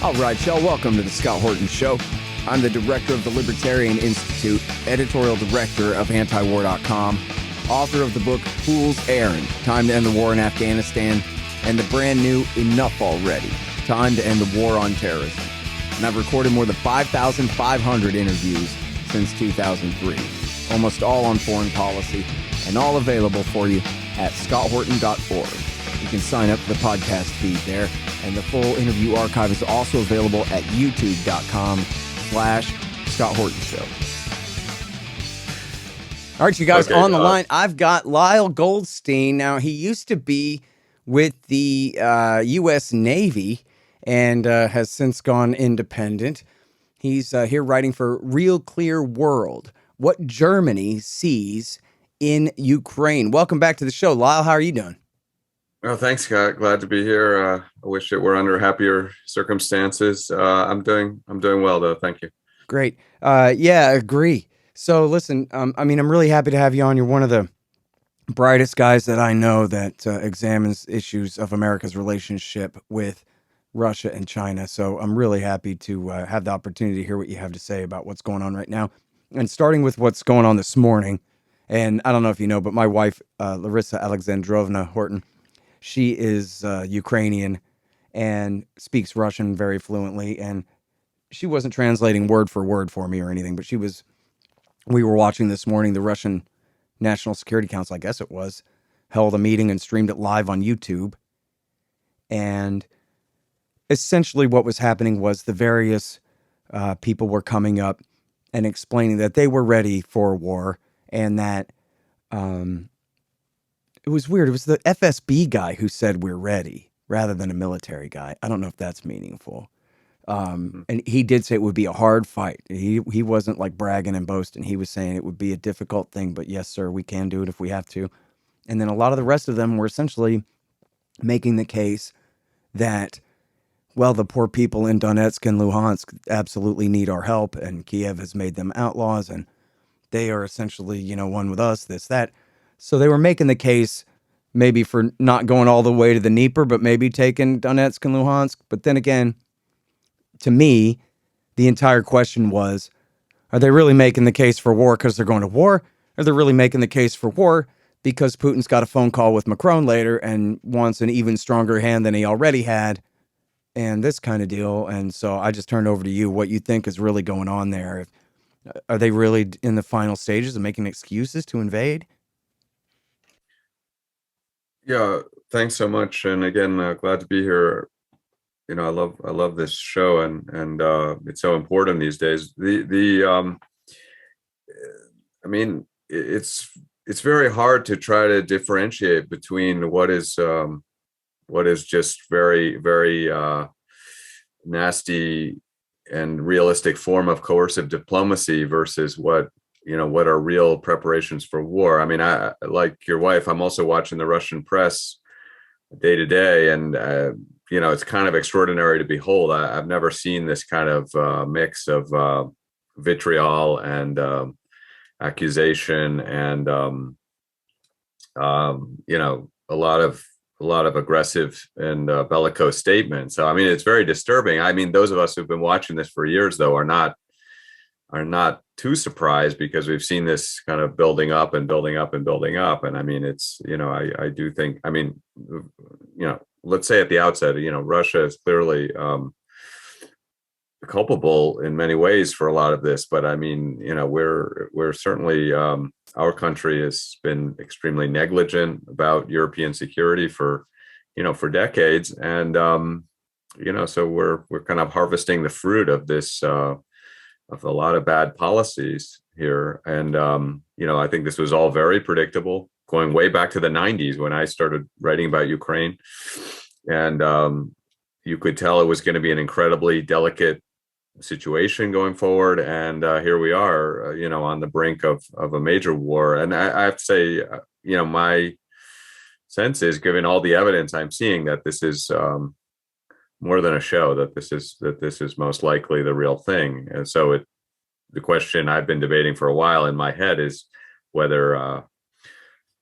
All right, y'all, welcome to the Scott Horton Show. I'm the director of the Libertarian Institute, editorial director of antiwar.com, author of the book Fool's Errand, Time to End the War in Afghanistan, and the brand new Enough Already, Time to End the War on Terrorism. And I've recorded more than 5,500 interviews since 2003, almost all on foreign policy, and all available for you at scotthorton.org. You can sign up for the podcast feed there, and the full interview archive is also available at youtube.com/Scott Horton Show. All right, you guys, on the line, I've got Lyle Goldstein. Now, he used to be with the U.S. Navy and has since gone independent. He's here writing for Real Clear World, What Germany Sees in Ukraine. Welcome back to the show. Lyle, how are you doing? Oh, thanks, Scott. Glad to be here. I wish it were under happier circumstances. I'm doing well, though. Thank you. Great. Yeah, agree. So listen, I'm really happy to have you on. You're one of the brightest guys that I know that examines issues of America's relationship with Russia and China. So I'm really happy to have the opportunity to hear what you have to say about what's going on right now. And starting with what's going on this morning, and I don't know if you know, but my wife, Larissa Alexandrovna Horton, she is Ukrainian and speaks Russian very fluently, and she wasn't translating word for word for me or anything, but we were watching this morning, the Russian National Security Council, I guess it was, held a meeting and streamed it live on YouTube. And essentially what was happening was the various people were coming up and explaining that they were ready for war, and that it was weird. It was the FSB guy who said we're ready rather than a military guy. I don't know if that's meaningful. And he did say it would be a hard fight. He wasn't like bragging and boasting. He was saying it would be a difficult thing, but yes, sir, we can do it if we have to. And then a lot of the rest of them were essentially making the case that, well, the poor people in Donetsk and Luhansk absolutely need our help, and Kiev has made them outlaws, and they are essentially, one with us, this, that. So they were making the case maybe for not going all the way to the Dnieper, but maybe taking Donetsk and Luhansk. But then again, to me, the entire question was, are they really making the case for war because they're going to war? Or are they really making the case for war because Putin's got a phone call with Macron later and wants an even stronger hand than he already had, and this kind of deal? And so I just turned over to you what you think is really going on there. Are they really in the final stages of making excuses to invade? Yeah, thanks so much. And again, glad to be here. I love this show, and it's so important these days. It's very hard to try to differentiate between what is just very, very nasty and realistic form of coercive diplomacy versus what are real preparations for war. I mean, I, like your wife, I'm also watching the Russian press day to day, and it's kind of extraordinary to behold. I've never seen this kind of mix of vitriol and accusation, and a lot of aggressive and bellicose statements. So I mean, it's very disturbing. I mean, those of us who've been watching this for years, though, are not too surprised, because we've seen this kind of building up and building up and building up. And I mean, it's, I do think, I mean, let's say at the outset, Russia is clearly culpable in many ways for a lot of this. But I mean, we're certainly, our country has been extremely negligent about European security for decades. And, so we're kind of harvesting the fruit of this, of a lot of bad policies here. And, I think this was all very predictable, going way back to the 90s when I started writing about Ukraine. And you could tell it was going to be an incredibly delicate situation going forward. And here we are, on the brink of a major war. And I have to say, my sense is, given all the evidence I'm seeing, that this is more than a show, that this is most likely the real thing. And so the question I've been debating for a while in my head is whether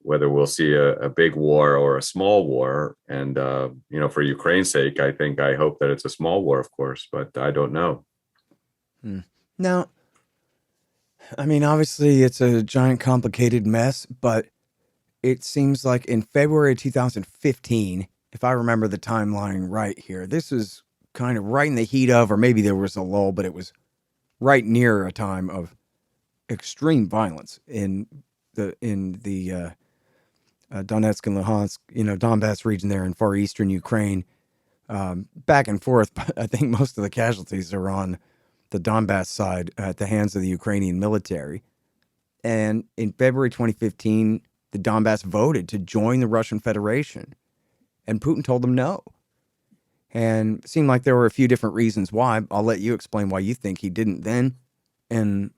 whether we'll see a big war or a small war. And for Ukraine's sake, I hope that it's a small war, of course, but I don't know. Hmm. Now, I mean, obviously, it's a giant, complicated mess, but it seems like in February 2015, if I remember the timeline right here, this was kind of right in the heat of, or maybe there was a lull, but it was right near a time of extreme violence in the Donetsk and Luhansk, Donbass region there in far eastern Ukraine, back and forth. But I think most of the casualties are on the Donbass side at the hands of the Ukrainian military. And in February 2015, the Donbass voted to join the Russian Federation, and Putin told them no. And it seemed like there were a few different reasons why. I'll let you explain why you think he didn't then. And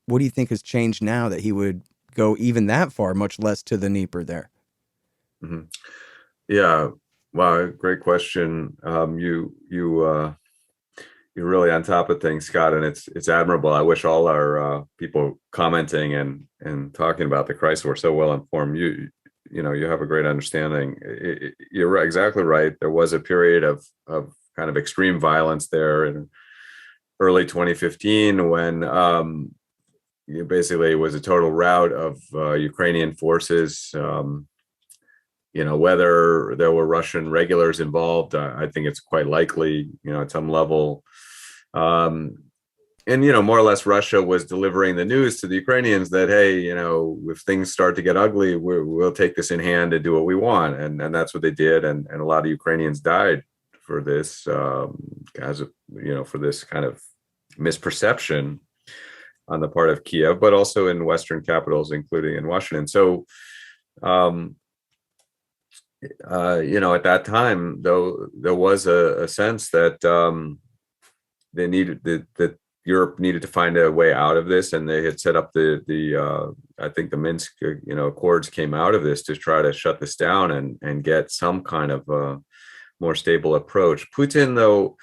what do you think has changed now that he would go even that far, much less to the Dnieper there? Mm-hmm. Yeah, wow, great question. You're really on top of things, Scott, and it's admirable. I wish all our people commenting and talking about the crisis were so well informed. You have a great understanding. You're exactly right. There was a period of kind of extreme violence there in early 2015 when basically it was a total rout of Ukrainian forces. Whether there were Russian regulars involved, I think it's quite likely, at some level. And more or less Russia was delivering the news to the Ukrainians that, hey, if things start to get ugly, we'll take this in hand and do what we want. And that's what they did. And a lot of Ukrainians died for this, for this kind of misperception on the part of Kiev, but also in Western capitals, including in Washington. So, at that time, though, there was a sense that they needed that Europe needed to find a way out of this, and they had set up I think the Minsk Accords came out of this to try to shut this down and get some kind of more stable approach. Putin, though,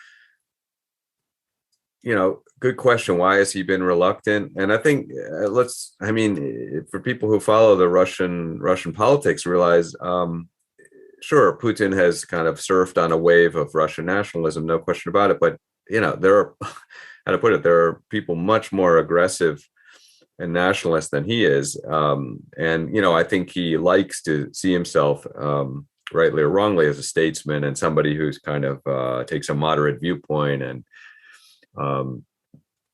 good question. Why has he been reluctant? And I think for people who follow the Russian politics, realize. Sure, Putin has kind of surfed on a wave of Russian nationalism, no question about it. But there are, how to put it, there are people much more aggressive and nationalist than he is, and I think he likes to see himself, rightly or wrongly, as a statesman and somebody who's kind of takes a moderate viewpoint. And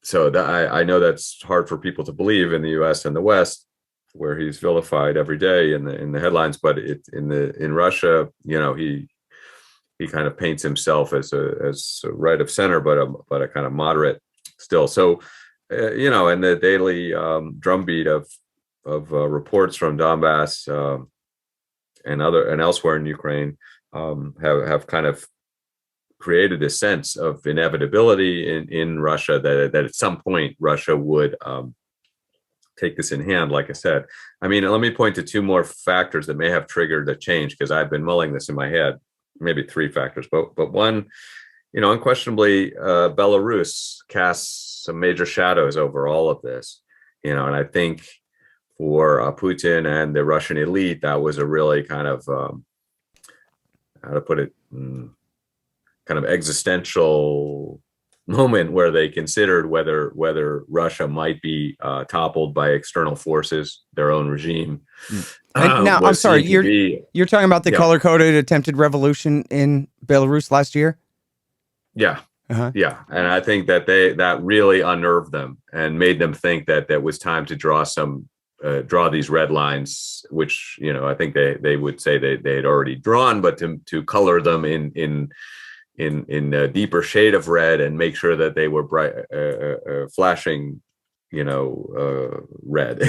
so that I know that's hard for people to believe in the U.S. and the West, where he's vilified every day in the headlines, but in Russia, he kind of paints himself as a right of center, but a kind of moderate still. So, and the daily drumbeat of reports from Donbass and elsewhere in Ukraine have kind of created this sense of inevitability in Russia that at some point Russia would take this in hand. Like I said, let me point to two more factors that may have triggered a change, because I've been mulling this in my head. Maybe three factors, but one, unquestionably, Belarus casts some major shadows over all of this. And I think for Putin and the Russian elite, that was a really kind of how to put it, kind of existential moment where they considered whether Russia might be toppled by external forces, their own regime. And now, I'm sorry, you're talking about the color-coded attempted revolution in Belarus last year? Yeah. Yeah. And I think that really unnerved them and made them think that there was time to draw these red lines, which, I think they would say they had already drawn, but to color them in a deeper shade of red and make sure that they were bright, flashing, red,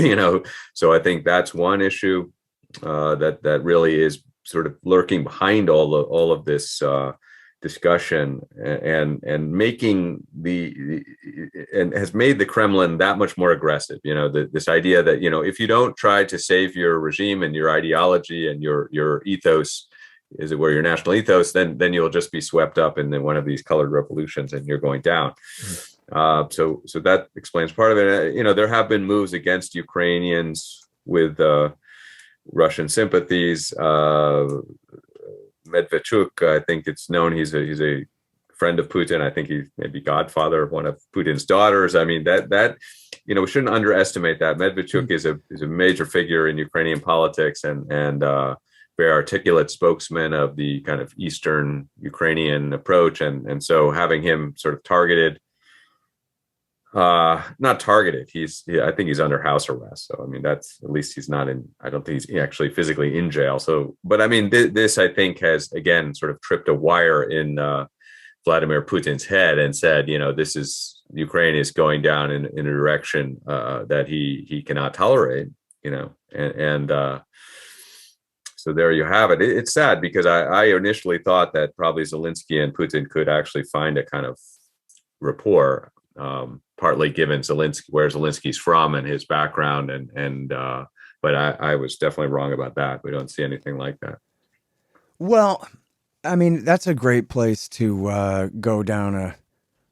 So I think that's one issue that really is sort of lurking behind all of this discussion and making and has made the Kremlin that much more aggressive. This idea that if you don't try to save your regime and your ideology and your ethos, is it where your national ethos, then you'll just be swept up in one of these colored revolutions and you're going down. So that explains part of it. There have been moves against Ukrainians with Russian sympathies. Medvedchuk, I think it's known he's a friend of Putin. I think he's maybe godfather of one of Putin's daughters. I mean that we shouldn't underestimate that. Medvedchuk is a major figure in Ukrainian politics and very articulate spokesman of the kind of Eastern Ukrainian approach, and so having him sort of targeted, not targeted. I think he's under house arrest. So I mean, that's at least he's not in. I don't think he's actually physically in jail. So, but I mean, this I think has again sort of tripped a wire in Vladimir Putin's head and said, this is Ukraine is going down in a direction that he cannot tolerate. And so there you have it. It's sad because I initially thought that probably Zelensky and Putin could actually find a kind of rapport. Partly given Zelensky, where Zelensky's from and his background, but I was definitely wrong about that. We don't see anything like that. Well, I mean, that's a great place to go down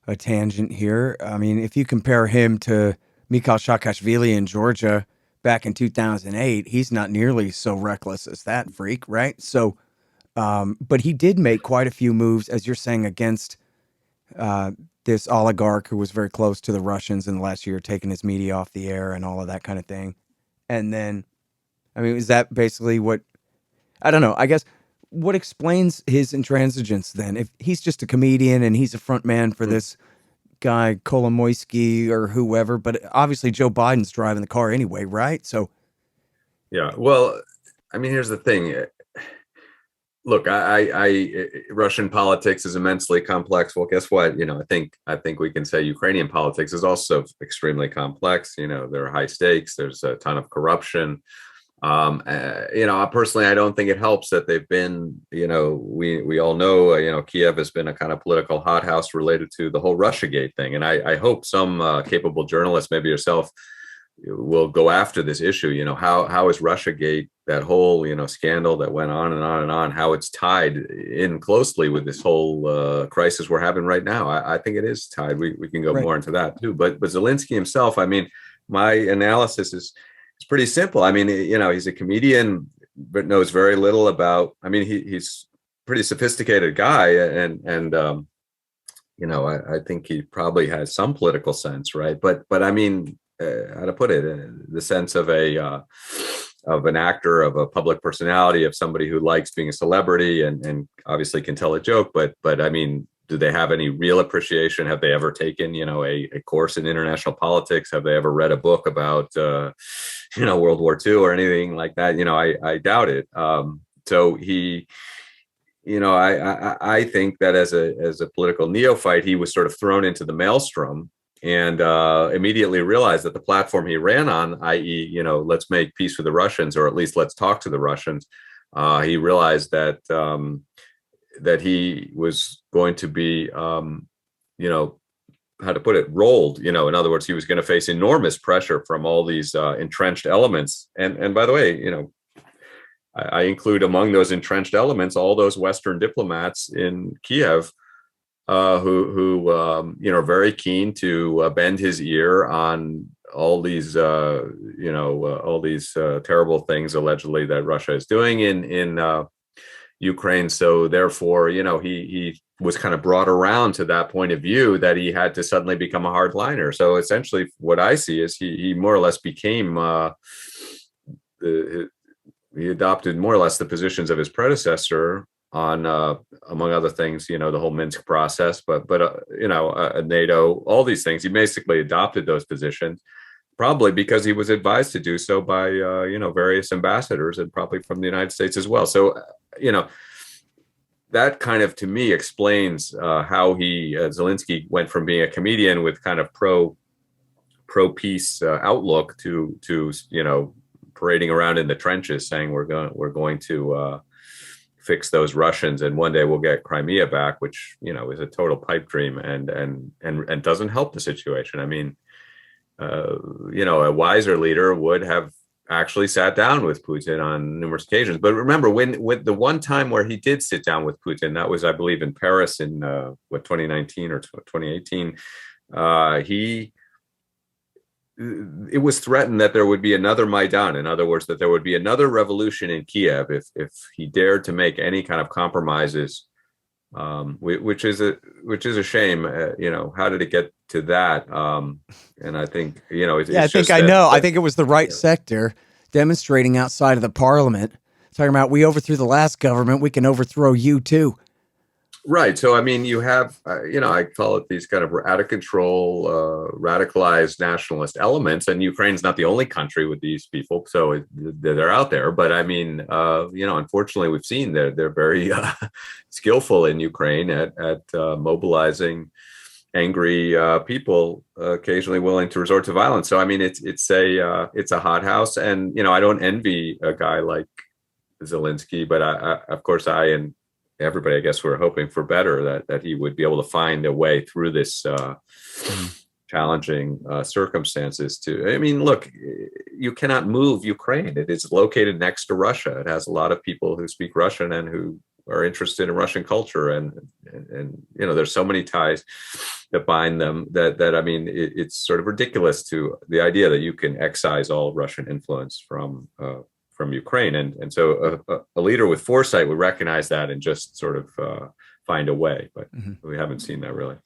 a tangent here. I mean, if you compare him to Mikhail Saakashvili in Georgia back in 2008, he's not nearly so reckless as that freak, right? So, but he did make quite a few moves, as you're saying, against this oligarch who was very close to the Russians in the last year, taking his media off the air and all of that kind of thing. And then, I mean, is that basically what, I don't know, I guess, what explains his intransigence then? If he's just a comedian and he's a front man for this guy, Kolomoisky or whoever, but obviously Joe Biden's driving the car anyway, right? So, yeah, well, I mean, here's the thing. Look, Russian politics is immensely complex. Well, guess what? I think we can say Ukrainian politics is also extremely complex. There are high stakes. There's a ton of corruption. Personally, I don't think it helps that they've been. We all know. Kiev has been a kind of political hothouse related to the whole Russiagate thing, and I hope some capable journalist, maybe yourself, will go after this issue. How is Russiagate, that whole scandal that went on and on and on, how it's tied in closely with this whole crisis we're having right now? I think it is tied. We can go more into that too. But Zelensky himself, I mean, my analysis is pretty simple. I mean, he's a comedian but knows very little about. I mean, he's a pretty sophisticated guy, and I think he probably has some political sense, right? But I mean. How to put it, the sense of an actor, of a public personality, of somebody who likes being a celebrity and obviously can tell a joke. But I mean, do they have any real appreciation? Have they ever taken a course in international politics? Have they ever read a book about World War II or anything like that? I doubt it. So he. I think that as a political neophyte, he was sort of thrown into the maelstrom and immediately realized that the platform he ran on, i.e., let's make peace with the Russians, or at least let's talk to the Russians. He realized that that he was going to be, how to put it, rolled. In other words, he was going to face enormous pressure from all these entrenched elements. And by the way, I include among those entrenched elements all those Western diplomats in Kiev. Who are very keen to bend his ear on all these terrible things allegedly that Russia is doing in Ukraine. So therefore, he was kind of brought around to that point of view that he had to suddenly become a hardliner. So essentially, what I see is he more or less became he adopted more or less the positions of his predecessor on, among other things, the whole Minsk process, but NATO, all these things. He basically adopted those positions, probably because he was advised to do so by, various ambassadors and probably from the United States as well. So, that kind of, to me, explains how Zelensky went from being a comedian with kind of pro-peace outlook to parading around in the trenches saying we're going to fix those Russians, and one day we'll get Crimea back, which is a total pipe dream and doesn't help the situation. I mean, a wiser leader would have actually sat down with Putin on numerous occasions. But remember, with the one time where he did sit down with Putin, that was, I believe, in Paris in 2019 or 2018. it was threatened that there would be another Maidan. In other words, that there would be another revolution in Kiev if he dared to make any kind of compromises, which is a shame. How did it get to that? And I think Yeah, I it's think just I that know. I that think it was the right sector demonstrating outside of the parliament, talking about we overthrew the last government, we can overthrow you too. Right. So, I mean, you have, I call it these kind of out of control, radicalized nationalist elements. And Ukraine's not the only country with these people. So they're out there. But I mean, unfortunately, we've seen they're very skillful in Ukraine at mobilizing angry people, occasionally willing to resort to violence. So, I mean, it's a hothouse. And, I don't envy a guy like Zelensky, but of course, I and everybody, I guess, we're hoping for better, that he would be able to find a way through this challenging circumstances. I mean, look, you cannot move Ukraine. It is located next to Russia. It has a lot of people who speak Russian and who are interested in Russian culture, and there's so many ties that bind them that I mean, it's sort of ridiculous to the idea that you can excise all Russian influence from Ukraine. And so a leader with foresight would recognize that and just sort of find a way. But we haven't seen that really.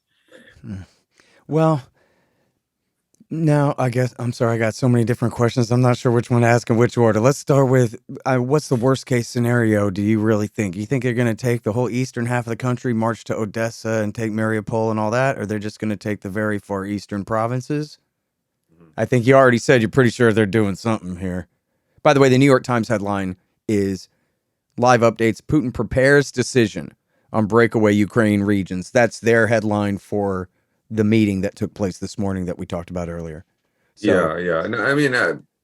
Well, now I guess, I'm sorry, I got so many different questions. I'm not sure which one to ask in which order. Let's start with what's the worst case scenario do you really think? You think they're going to take the whole eastern half of the country, march to Odessa and take Mariupol and all that? Or they're just going to take the very far eastern provinces? I think you already said you're pretty sure they're doing something here. By the way, the New York Times headline is live updates. Putin prepares decision on breakaway Ukraine regions. That's their headline for the meeting that took place this morning that we talked about earlier. So, yeah. No, I mean,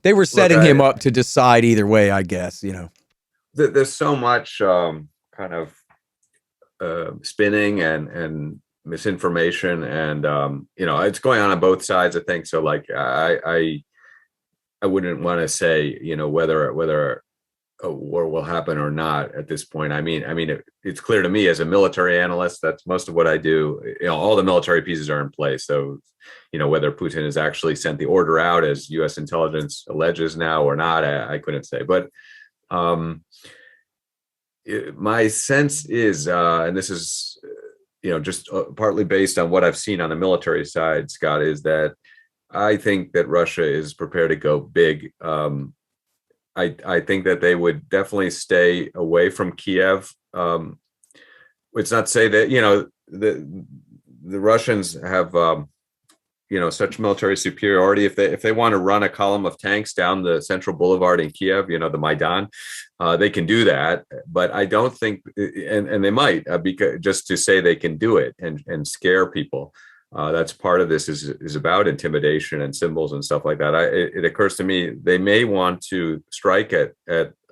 they were setting him up to decide either way, I guess, There's so much kind of spinning and misinformation, and it's going on both sides, I think. So, like, I wouldn't want to say, whether a war will happen or not at this point. I mean, it's clear to me as a military analyst, that's most of what I do. All the military pieces are in place. So, whether Putin has actually sent the order out as U.S. intelligence alleges now or not, I couldn't say. But my sense is, and this is, just partly based on what I've seen on the military side, Scott, is that I think that Russia is prepared to go big. I think that they would definitely stay away from Kiev. It's not to say that the Russians have such military superiority. If they want to run a column of tanks down the central boulevard in Kiev, the Maidan, they can do that. But I don't think, and they might, because just to say they can do it and scare people. That's part of this is about intimidation and symbols and stuff like that. It occurs to me they may want to strike at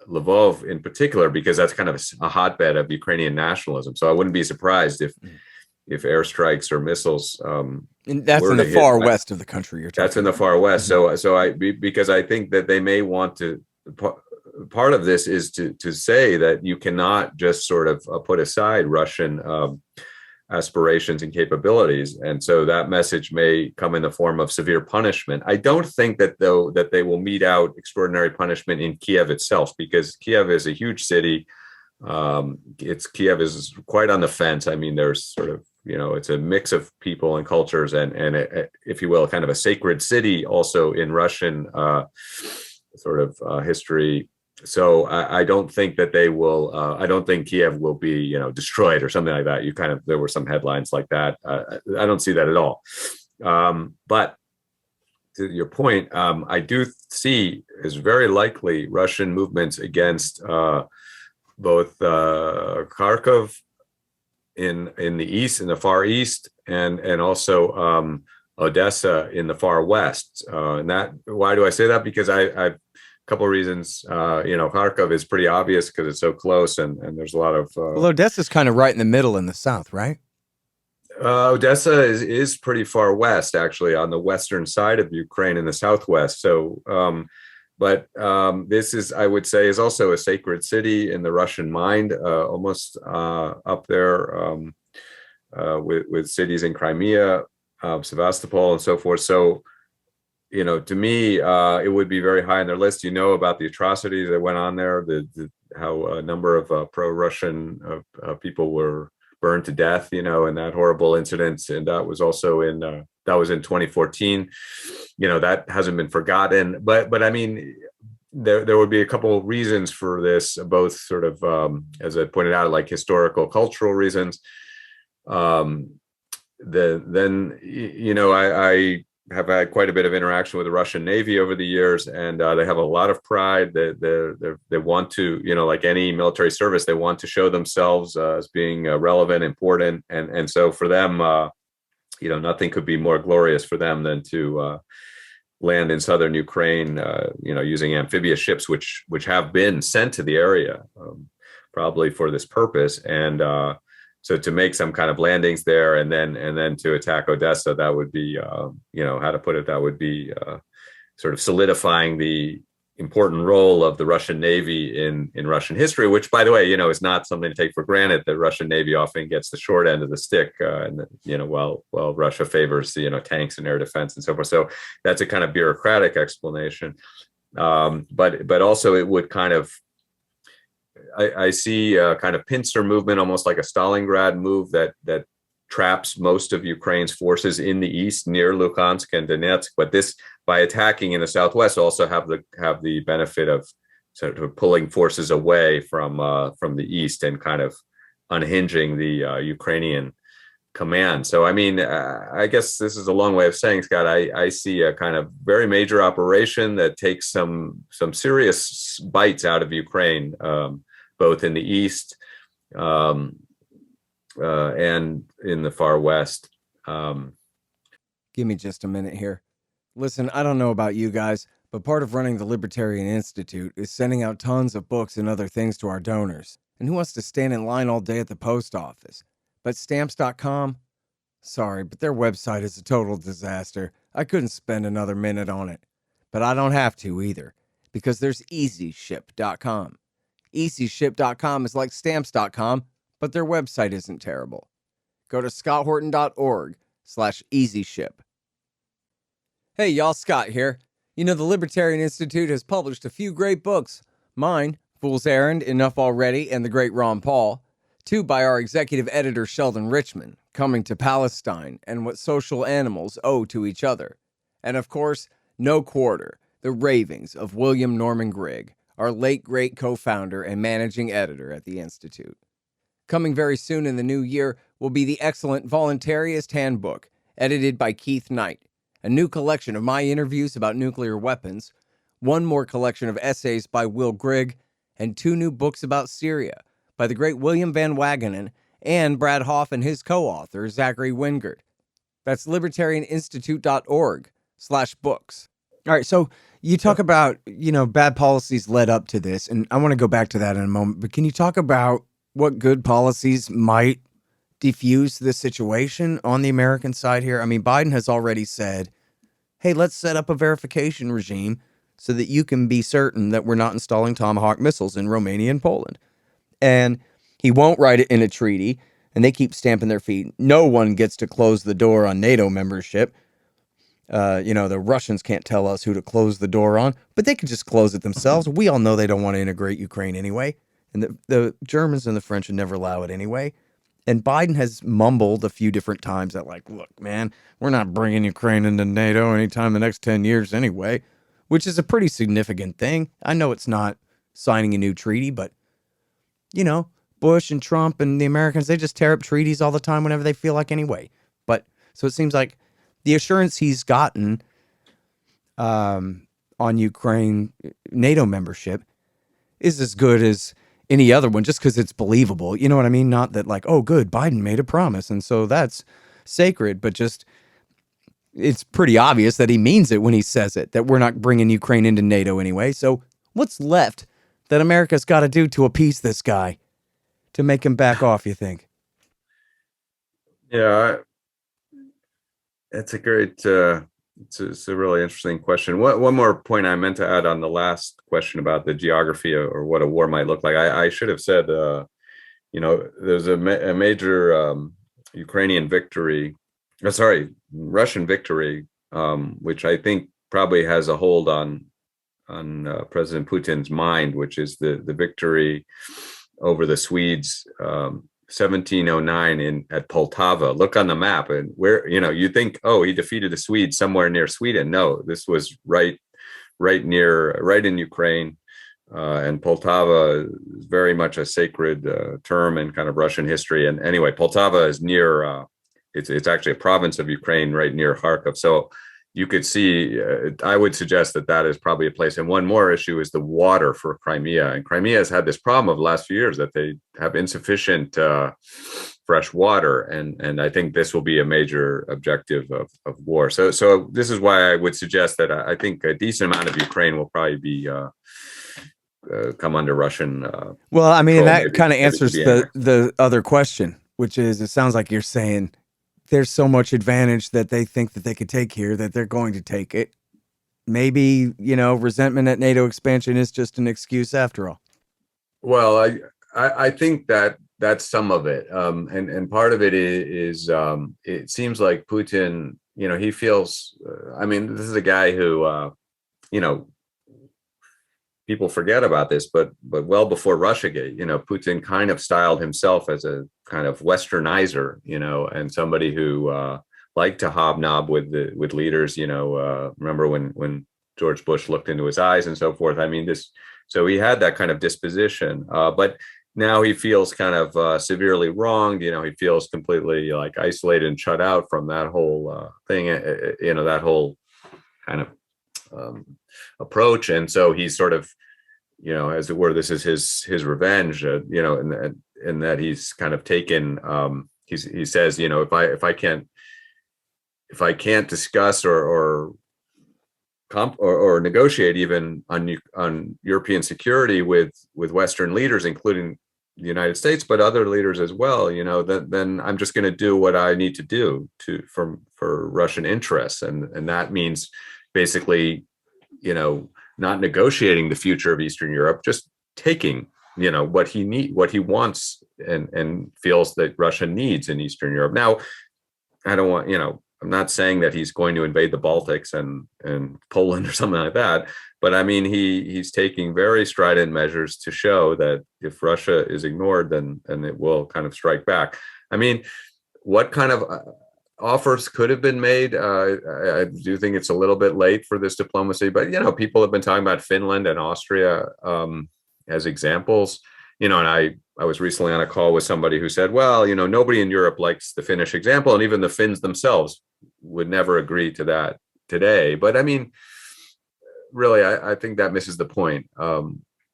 Lvov in particular, because that's kind of a hotbed of Ukrainian nationalism. So I wouldn't be surprised if airstrikes or missiles. And that's in the far west of the country. You're talking. That's in the far west. Because I think that they may want to. Part of this is to say that you cannot just sort of put aside Russian aspirations and capabilities, and so that message may come in the form of severe punishment. I don't think that they will mete out extraordinary punishment in Kiev itself, because Kiev is a huge city. Kiev is quite on the fence. I mean, there's sort of it's a mix of people and cultures, and if you will, kind of a sacred city also in Russian sort of history. So I don't think that they will. I don't think Kiev will be, destroyed or something like that. There were some headlines like that. I don't see that at all. But to your point, I do see is very likely Russian movements against both Kharkov in the east, in the far east, and also Odessa in the far west. And that, why do I say that? Because I've couple of reasons. Kharkov is pretty obvious because it's so close, and there's a lot of. Well, Odessa's kind of right in the middle in the south, right? Odessa is pretty far west, actually, on the western side of Ukraine in the southwest. So, but this is, I would say, is also a sacred city in the Russian mind, almost up there with cities in Crimea, Sevastopol, and so forth. So. to me, it would be very high on their list. You know about the atrocities that went on there, how a number of pro-Russian people were burned to death, in that horrible incident, and that was in 2014. That hasn't been forgotten, but I mean, there would be a couple of reasons for this, both sort of, as I pointed out, like historical, cultural reasons. Um, then I have had quite a bit of interaction with the Russian Navy over the years, and they have a lot of pride. They want to, like any military service, they want to show themselves as being relevant, important, and so for them, nothing could be more glorious for them than to land in southern Ukraine, using amphibious ships, which have been sent to the area, probably for this purpose, and so to make some kind of landings there, and then to attack Odessa, that would be, how to put it, that would be sort of solidifying the important role of the Russian Navy in Russian history, which, by the way, is not something to take for granted. The Russian Navy often gets the short end of the stick, and while Russia favors tanks and air defense and so forth. So that's a kind of bureaucratic explanation, but also it would kind of, I see a kind of pincer movement, almost like a Stalingrad move that traps most of Ukraine's forces in the east near Luhansk and Donetsk. But this, by attacking in the southwest, also have the benefit of sort of pulling forces away from the east and kind of unhinging the Ukrainian command. So, I mean, I guess this is a long way of saying, Scott, I see a kind of very major operation that takes some serious bites out of Ukraine, both in the east and in the far west. Give me just a minute here. Listen, I don't know about you guys, but part of running the Libertarian Institute is sending out tons of books and other things to our donors. And who wants to stand in line all day at the post office? But stamps.com? Sorry, but their website is a total disaster. I couldn't spend another minute on it. But I don't have to either, because there's easyship.com. Easyship.com is like stamps.com, but their website isn't terrible. Go to scotthorton.org/easyship. Hey, y'all, Scott here. The Libertarian Institute has published a few great books. Mine, Fool's Errand, Enough Already, and The Great Ron Paul. 2 by our executive editor, Sheldon Richman, Coming to Palestine, and What Social Animals Owe to Each Other. And of course, No Quarter, The Ravings of William Norman Grigg, our late great co-founder and managing editor at the Institute. Coming very soon in the new year will be the excellent Voluntarist Handbook, edited by Keith Knight, a new collection of my interviews about nuclear weapons, 1 more collection of essays by Will Grigg, and 2 new books about Syria by the great William Van Wagenen and Brad Hoff and his co-author, Zachary Wingard. That's libertarianinstitute.org/books. All right, so you talk about, bad policies led up to this, and I want to go back to that in a moment, but can you talk about what good policies might defuse this situation on the American side here? I mean, Biden has already said, hey, let's set up a verification regime so that you can be certain that we're not installing Tomahawk missiles in Romania and Poland. And he won't write it in a treaty, and they keep stamping their feet. No one gets to close the door on NATO membership. The Russians can't tell us who to close the door on, but they could just close it themselves. We all know they don't want to integrate Ukraine anyway. And the Germans and the French would never allow it anyway. And Biden has mumbled a few different times that, like, look, man, we're not bringing Ukraine into NATO anytime in the next 10 years anyway, which is a pretty significant thing. I know it's not signing a new treaty, but, Bush and Trump and the Americans, they just tear up treaties all the time whenever they feel like anyway. But so it seems like the assurance he's gotten on Ukraine NATO membership is as good as any other one, just because it's believable. You know what I mean? Not that like, oh, good, Biden made a promise, and so that's sacred, but just it's pretty obvious that he means it when he says it, that we're not bringing Ukraine into NATO anyway. So what's left that America's got to do to appease this guy, to make him back off, you think? Yeah, it's a great, it's a really interesting question. One more point I meant to add on the last question about the geography or what a war might look like. I should have said, there's a major Russian victory, which I think probably has a hold on President Putin's mind, which is the victory over the Swedes, 1709 at Poltava. Look on the map, and where you think, oh, he defeated the Swedes somewhere near Sweden. No, this was right in Ukraine. And Poltava is very much a sacred term in kind of Russian history. And anyway, Poltava is near. It's actually a province of Ukraine, right near Kharkov. So you could see. I would suggest that is probably a place. And one more issue is the water for Crimea. And Crimea has had this problem over the last few years that they have insufficient fresh water, and I think this will be a major objective of war. So this is why I would suggest that I think a decent amount of Ukraine will probably be. Come under Russian. Well, I mean, control. that kind of answers the other question, which is, it sounds like you're saying there's so much advantage that they think that they could take here that they're going to take it. Maybe, resentment at NATO expansion is just an excuse after all. Well, I think that's some of it, and part of it is it seems like Putin, he feels. I mean, this is a guy who, people forget about this, but well before Russiagate, Putin kind of styled himself as a kind of Westernizer, and somebody who liked to hobnob with leaders. Remember when George Bush looked into his eyes and so forth. I mean, so he had that kind of disposition, but now he feels kind of severely wronged. He feels completely like isolated and shut out from that whole thing. That whole kind of approach, and so he's sort of, as it were, this is his revenge, and that he's kind of taken. He says, if I can't discuss or negotiate even on European security with Western leaders, including the United States, but other leaders as well, then I'm just going to do what I need to do for Russian interests, and that means basically, not negotiating the future of Eastern Europe, just taking, what he wants and feels that Russia needs in Eastern Europe. Now, I don't want, I'm not saying that he's going to invade the Baltics and Poland or something like that, but I mean, he's taking very strident measures to show that if Russia is ignored, then it will kind of strike back. I mean, what kind of offers could have been made? I do think it's a little bit late for this diplomacy, but people have been talking about Finland and Austria as examples. And I was recently on a call with somebody who said, well, nobody in Europe likes the Finnish example, and even the Finns themselves would never agree to that today. But I mean, really, I think that misses the point.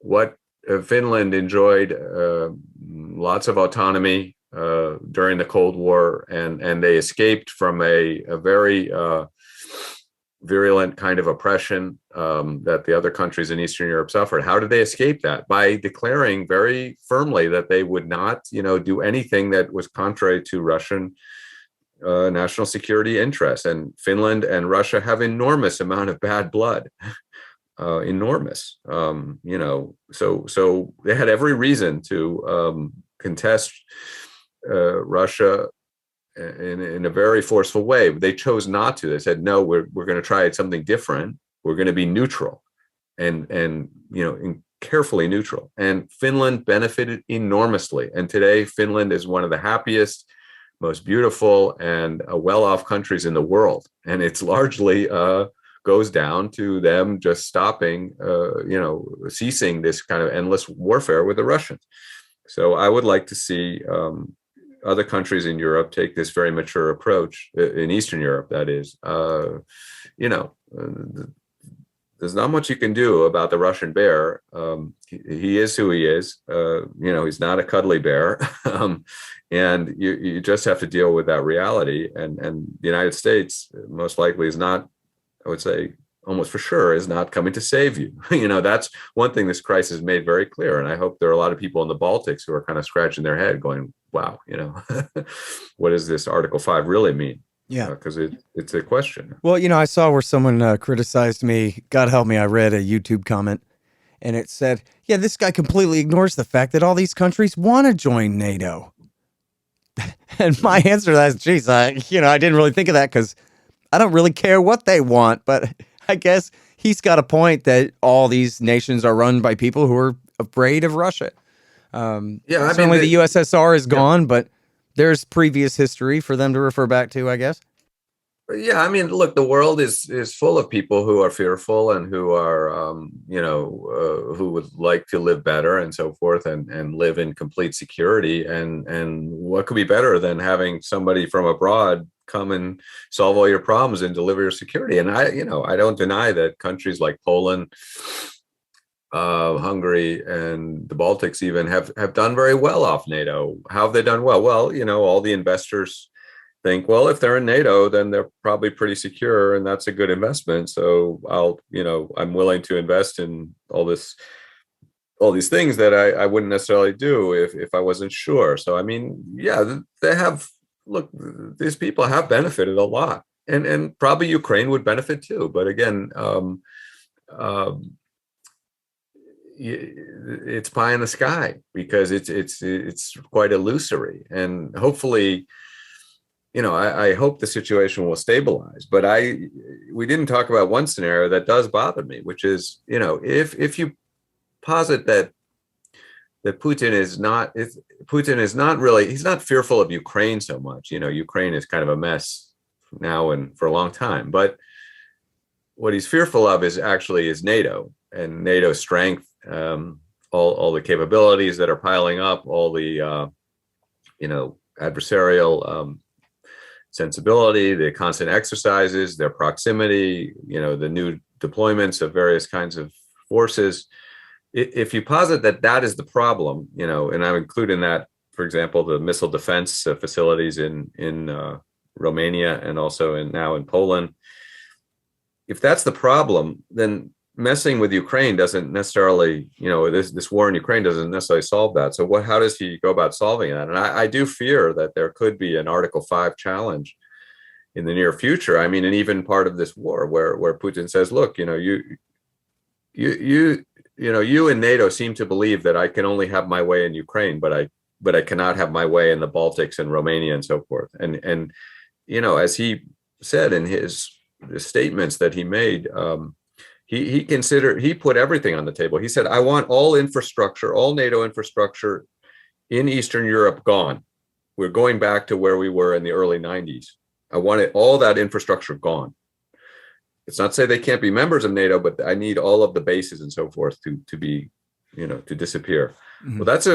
What Finland enjoyed lots of autonomy during the Cold War, and they escaped from a very virulent kind of oppression that the other countries in Eastern Europe suffered. How did they escape that? By declaring very firmly that they would not, do anything that was contrary to Russian national security interests. And Finland and Russia have enormous amount of bad blood. Enormous, so they had every reason to contest Russia in a very forceful way. They chose not to. They said, no, we're going to try something different. We're going to be neutral and carefully neutral. And Finland benefited enormously. And today, Finland is one of the happiest, most beautiful, and well-off countries in the world. And it's largely goes down to them just stopping, ceasing this kind of endless warfare with the Russians. So I would like to see other countries in Europe take this very mature approach, in Eastern Europe, that is. There's not much you can do about the Russian bear. He is who he is. He's not a cuddly bear. And you just have to deal with that reality. And the United States most likely is not, I would say, almost for sure, is not coming to save you. That's one thing this crisis made very clear. And I hope there are a lot of people in the Baltics who are kind of scratching their head going, wow, what does this Article 5 really mean? Yeah. Because it's a question. Well, I saw where someone criticized me. God help me, I read a YouTube comment, and it said, yeah, this guy completely ignores the fact that all these countries want to join NATO. And my answer to that is, geez, I didn't really think of that, because I don't really care what they want, but I guess he's got a point that all these nations are run by people who are afraid of Russia. Yeah, I mean, Certainly the USSR is yeah. gone, but there's previous history for them to refer back to, I guess. Yeah, I mean, look, the world is full of people who are fearful and who are, who would like to live better and so forth, and live in complete security. And what could be better than having somebody from abroad come and solve all your problems and deliver your security? And I don't deny that countries like Poland, Hungary, and the Baltics even have done very well off NATO. How have they done well? Well, all the investors think, well, if they're in NATO, then they're probably pretty secure, and that's a good investment. So I'm willing to invest in all these things that I wouldn't necessarily do if I wasn't sure. So I mean, yeah, they have. Look, these people have benefited a lot, and probably Ukraine would benefit too. But again, it's pie in the sky because it's quite illusory, and hopefully, I hope the situation will stabilize. But we didn't talk about one scenario that does bother me, which is, if you posit that Putin is not really, he's not fearful of Ukraine so much. Ukraine is kind of a mess now and for a long time. But what he's fearful of is NATO and NATO strength, all the capabilities that are piling up, all the adversarial sensibility, the constant exercises, their proximity, the new deployments of various kinds of forces. If you posit that is the problem, and I'm including that, for example, the missile defense facilities in Romania and also now in Poland. If that's the problem, then messing with Ukraine doesn't necessarily, this war in Ukraine doesn't necessarily solve that. So how does he go about solving that? And I do fear that there could be an Article 5 challenge in the near future. I mean, and even part of this war where Putin says, look, you and NATO seem to believe that I can only have my way in Ukraine, but I cannot have my way in the Baltics and Romania and so forth. And as he said in his statements that he made, he put everything on the table. He said, I want all NATO infrastructure in Eastern Europe gone. We're going back to where we were in the early 90s. I want all that infrastructure gone. It's not to say they can't be members of NATO, but I need all of the bases and so forth to be, to disappear. Mm-hmm. Well, that's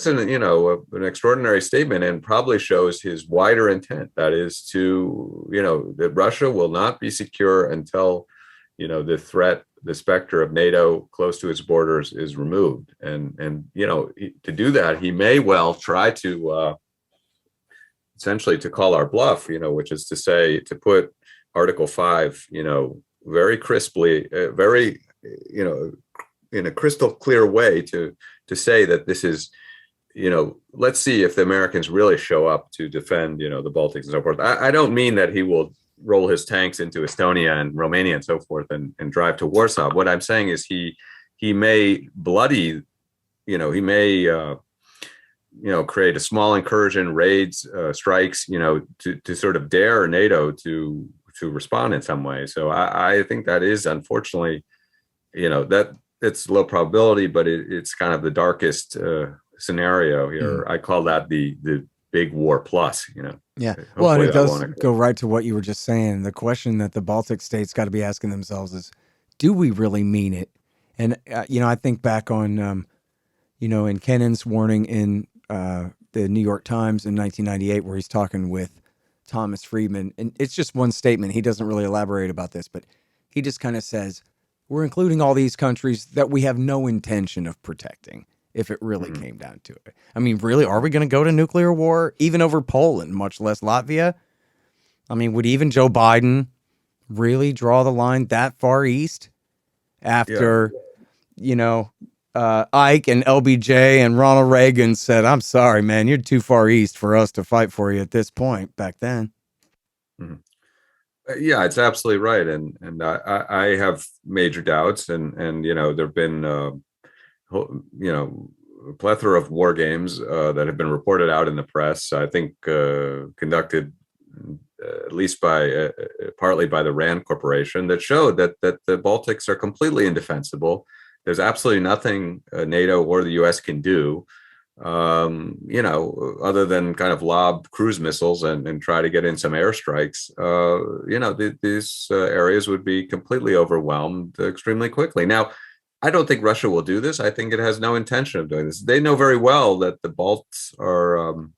an extraordinary statement, and probably shows his wider intent. That is that Russia will not be secure until, the specter of NATO close to its borders is removed. And to do that, he may well try to essentially to call our bluff, which is to say, to put Article 5, very crisply, very, in a crystal clear way to say that this is, let's see if the Americans really show up to defend, the Baltics and so forth. I don't mean that he will roll his tanks into Estonia and Romania and so forth and drive to Warsaw. What I'm saying is he may bloody, he may, create a small incursion, raids, strikes, to sort of dare NATO to respond in some way. So I think that is, unfortunately, that it's low probability, but it's kind of the darkest scenario here. I call that the big war plus, Yeah. Well, and it does go right to what you were just saying. The question that the Baltic states got to be asking themselves is, do we really mean it? And, I think back on, in Kennan's warning in the New York Times in 1998, where he's talking with Thomas Friedman. And it's just one statement. He doesn't really elaborate about this, but he just kind of says, we're including all these countries that we have no intention of protecting if it really came down to it. I mean, really, are we going to go to nuclear war even over Poland, much less Latvia? I mean, would even Joe Biden really draw the line that far east after, Ike and LBJ and Ronald Reagan said, I'm sorry, man, you're too far east for us to fight for you at this point back then. Mm-hmm. Yeah, it's absolutely right. And I have major doubts, and there have been, a plethora of war games that have been reported out in the press, I think conducted at least by partly by the Rand Corporation, that showed that the Baltics are completely indefensible. There's absolutely nothing NATO or the U.S. can do, other than kind of lob cruise missiles and try to get in some airstrikes. These areas would be completely overwhelmed extremely quickly. Now, I don't think Russia will do this. I think it has no intention of doing this. They know very well that the Balts are,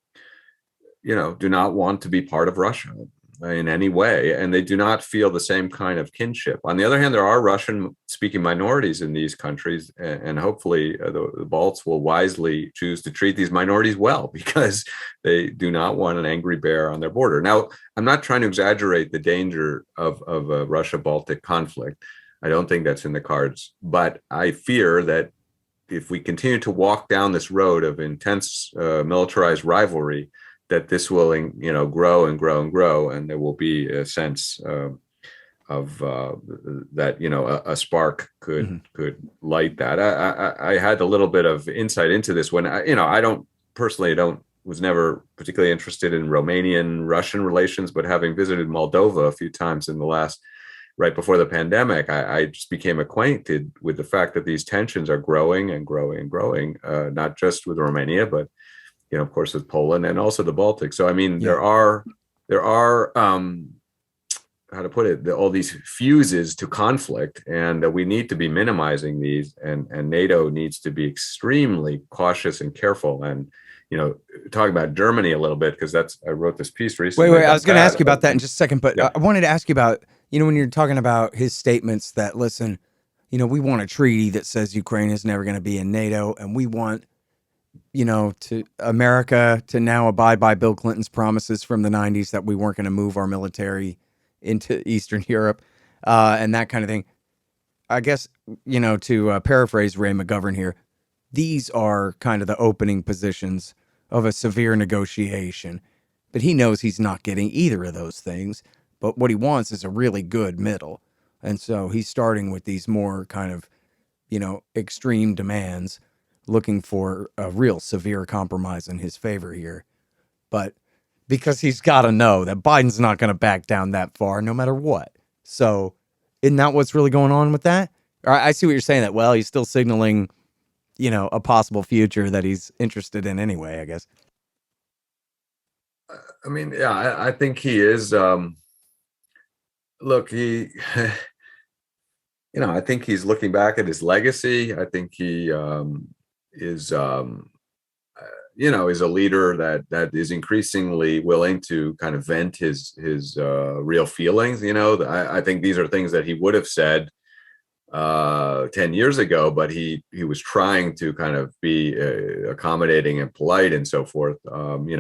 do not want to be part of Russia in any way, and they do not feel the same kind of kinship. On the other hand, there are Russian-speaking minorities in these countries, and hopefully the Balts will wisely choose to treat these minorities well, because they do not want an angry bear on their border. Now, I'm not trying to exaggerate the danger of a Russia-Baltic conflict. I don't think that's in the cards, but I fear that if we continue to walk down this road of intense militarized rivalry, that this will, grow and grow and grow, and there will be a sense of that, a spark could light that. I had a little bit of insight into this when I was never particularly interested in Romanian-Russian relations, but having visited Moldova a few times in the last, right before the pandemic, I just became acquainted with the fact that these tensions are growing and growing and growing, not just with Romania, but of course, with Poland and also the Baltics. So, I mean, there are, how to put it, all these fuses to conflict, and we need to be minimizing these, and NATO needs to be extremely cautious and careful. And, talking about Germany a little bit, because I wrote this piece recently. Wait, I was going to ask you about that in just a second, but I wanted to ask you about, when you're talking about his statements that, listen, we want a treaty that says Ukraine is never going to be in NATO, and we want to America to now abide by Bill Clinton's promises from the 90s that we weren't going to move our military into Eastern Europe, and that kind of thing. I guess, to paraphrase Ray McGovern here, these are kind of the opening positions of a severe negotiation. But he knows he's not getting either of those things. But what he wants is a really good middle. And so he's starting with these more kind of, extreme demands, looking for a real severe compromise in his favor here. But because he's got to know that Biden's not going to back down that far no matter what. So isn't that what's really going on with that? I see what you're saying, that, well, he's still signaling, a possible future that he's interested in anyway, I guess. I mean, yeah, I think he is. Look, I think he's looking back at his legacy. I think he is a leader that is increasingly willing to kind of vent his real feelings. I think these are things that he would have said 10 years ago, but he was trying to kind of be accommodating and polite and so forth.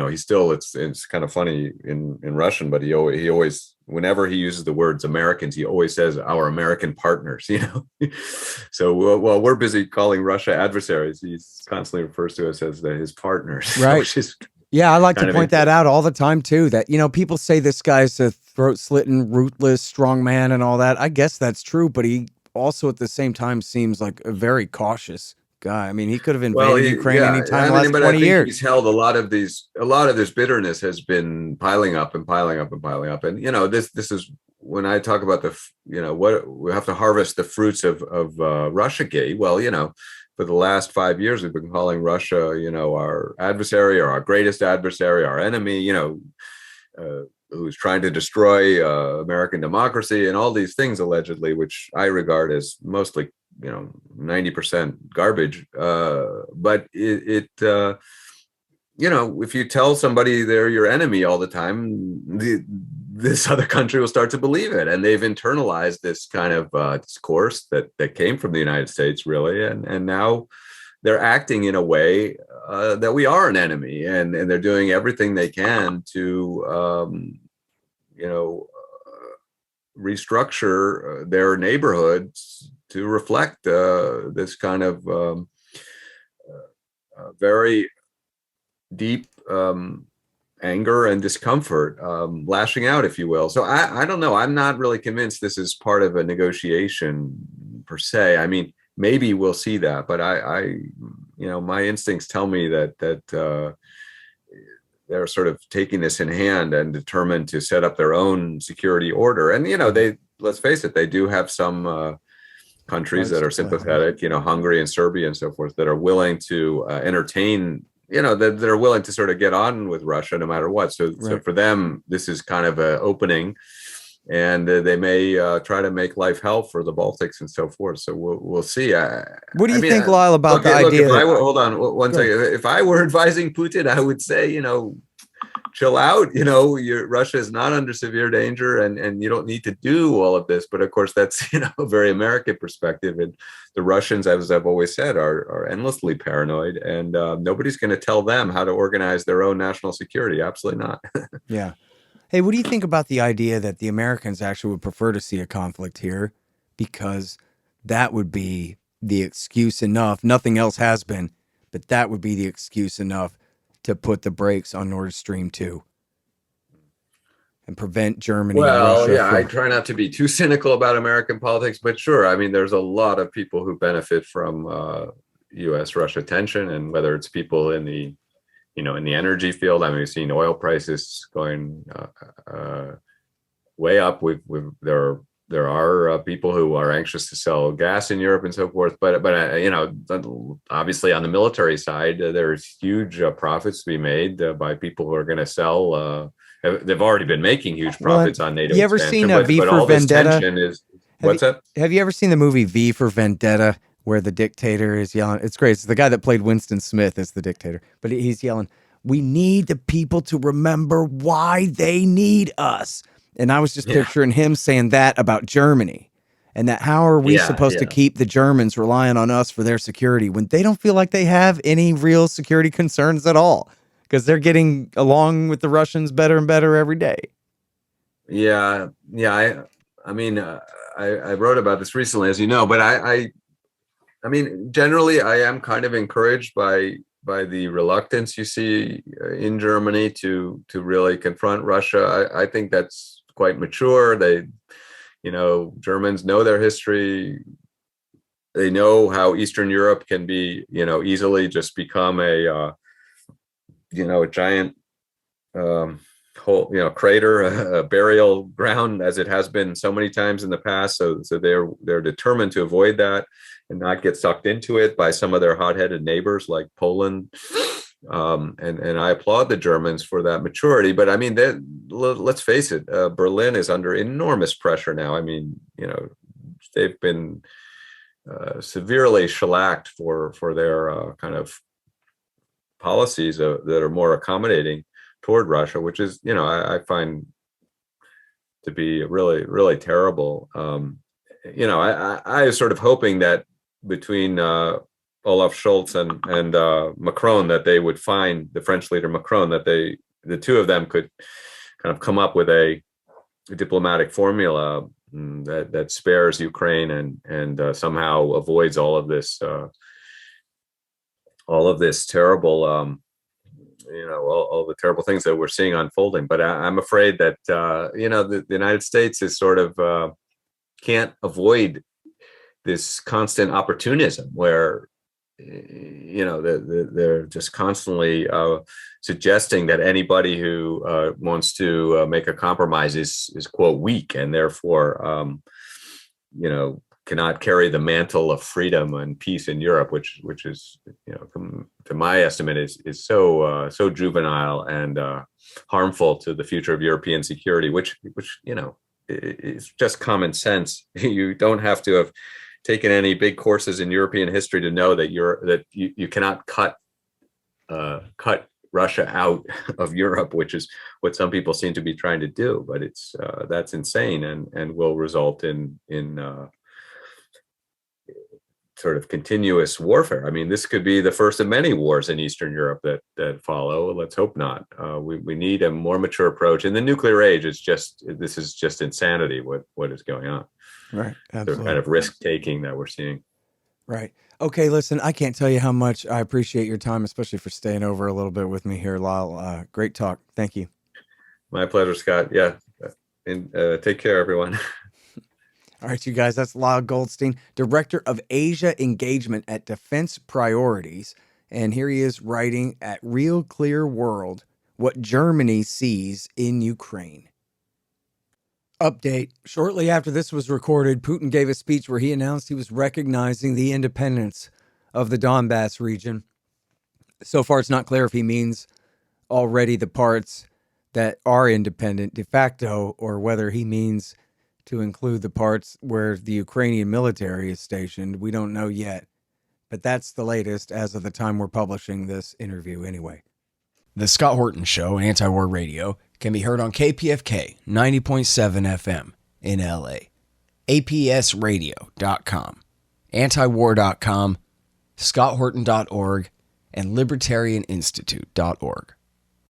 He still, it's kind of funny in Russian, but he always, whenever he uses the words Americans, he always says our American partners, So while we're busy calling Russia adversaries, he constantly refers to us as his partners. Right. Yeah, I like to point that out all the time too, that, people say this guy's a throat-slitting, ruthless, strong man and all that. I guess that's true, but he also at the same time seems like a very cautious guy. I mean, he could have invaded Ukraine anytime in the last 20 years. He's held a lot of this bitterness has been piling up and piling up and piling up. And, this is when I talk about what we have to harvest the fruits of Russiagate. Well, for the last 5 years, we've been calling Russia, our adversary or our greatest adversary, our enemy, who's trying to destroy American democracy and all these things, allegedly, which I regard as mostly, 90% garbage. But if you tell somebody they're your enemy all the time, this other country will start to believe it. And they've internalized this kind of discourse that came from the United States, really. And now they're acting in a way that we are an enemy, and they're doing everything they can to, restructure their neighborhoods to reflect this kind of very deep anger and discomfort, lashing out, if you will. So I don't know. I'm not really convinced this is part of a negotiation per se. I mean, maybe we'll see that, but I my instincts tell me that they're sort of taking this in hand and determined to set up their own security order. And let's face it, they do have some countries that are sympathetic, Hungary and Serbia and so forth, that are willing to entertain, that are willing to sort of get on with Russia no matter what. So for them, this is kind of an opening, and they may try to make life hell for the Baltics and so forth. So we'll see. What do you think, Lyle, about the idea? Hold on one second. If I were advising Putin, I would say, chill out. Russia is not under severe danger, and you don't need to do all of this. But of course, that's a very American perspective, and the Russians, as I've always said, are endlessly paranoid, and nobody's going to tell them how to organize their own national security. Absolutely not. Yeah. Hey, what do you think about the idea that the Americans actually would prefer to see a conflict here, because that would be the excuse enough? Nothing else has been, but that would be the excuse enough to put the brakes on Nord Stream 2 and prevent Germany and Russia I try not to be too cynical about American politics, but sure. I mean, there's a lot of people who benefit from U.S.-Russia tension, and whether it's people in the in the energy field. I mean, we've seen oil prices going way up. There are people who are anxious to sell gas in Europe and so forth. But obviously on the military side, there's huge profits to be made by people who are going to sell. They've already been making huge profits on NATO. You ever seen V for Vendetta? Have you ever seen the movie V for Vendetta, where the dictator is yelling? It's great. It's the guy that played Winston Smith as the dictator, but he's yelling, "We need the people to remember why they need us." And I was just picturing him saying that about Germany, and that how are we supposed to keep the Germans relying on us for their security when they don't feel like they have any real security concerns at all, because they're getting along with the Russians better and better every day. I mean, I wrote about this recently, as you know, but I mean, generally, I am kind of encouraged by the reluctance you see in Germany to really confront Russia. I think that's quite mature. Germans know their history. They know how Eastern Europe can be, easily just become a giant whole, crater, a burial ground, as it has been so many times in the past. So they're determined to avoid that and not get sucked into it by some of their hot-headed neighbors like Poland. And I applaud the Germans for that maturity. But I mean, let's face it, Berlin is under enormous pressure now. I mean, they've been severely shellacked for their kind of policies that are more accommodating toward Russia, which is, I find to be really, really terrible. I was sort of hoping that between Olaf Scholz and Macron, that they would find, the French leader Macron, that the two of them could kind of come up with a diplomatic formula that spares Ukraine and somehow avoids all of this terrible, all the terrible things that we're seeing unfolding. But I'm afraid that the United States is sort of can't avoid this constant opportunism where they're just constantly suggesting that anybody who wants to make a compromise is quote weak, and therefore cannot carry the mantle of freedom and peace in Europe, which is, to my estimate, is so juvenile and harmful to the future of European security, which is just common sense. You don't have to have taken any big courses in European history to know that you cannot cut Russia out of Europe, which is what some people seem to be trying to do. But that's insane and will result in sort of continuous warfare. I mean, this could be the first of many wars in Eastern Europe that follow. Let's hope not. We need a more mature approach. In the nuclear age, this is just insanity what is going on. Right. Absolutely. The kind of risk taking that we're seeing. Right. Okay. Listen, I can't tell you how much I appreciate your time, especially for staying over a little bit with me here, Lyle. Great talk. Thank you. My pleasure, Scott. Yeah. And take care, everyone. All right, you guys, that's Lyle Goldstein, Director of Asia Engagement at Defense Priorities. And here he is writing at Real Clear World, what Germany sees in Ukraine. Update. Shortly after this was recorded, Putin gave a speech where he announced he was recognizing the independence of the Donbass region. So far, it's not clear if he means already the parts that are independent de facto, or whether he means to include the parts where the Ukrainian military is stationed. We don't know yet, but that's the latest as of the time we're publishing this interview anyway. The Scott Horton Show, Anti-War Radio, can be heard on KPFK 90.7 FM in LA, APSradio.com, antiwar.com, scotthorton.org, and libertarianinstitute.org.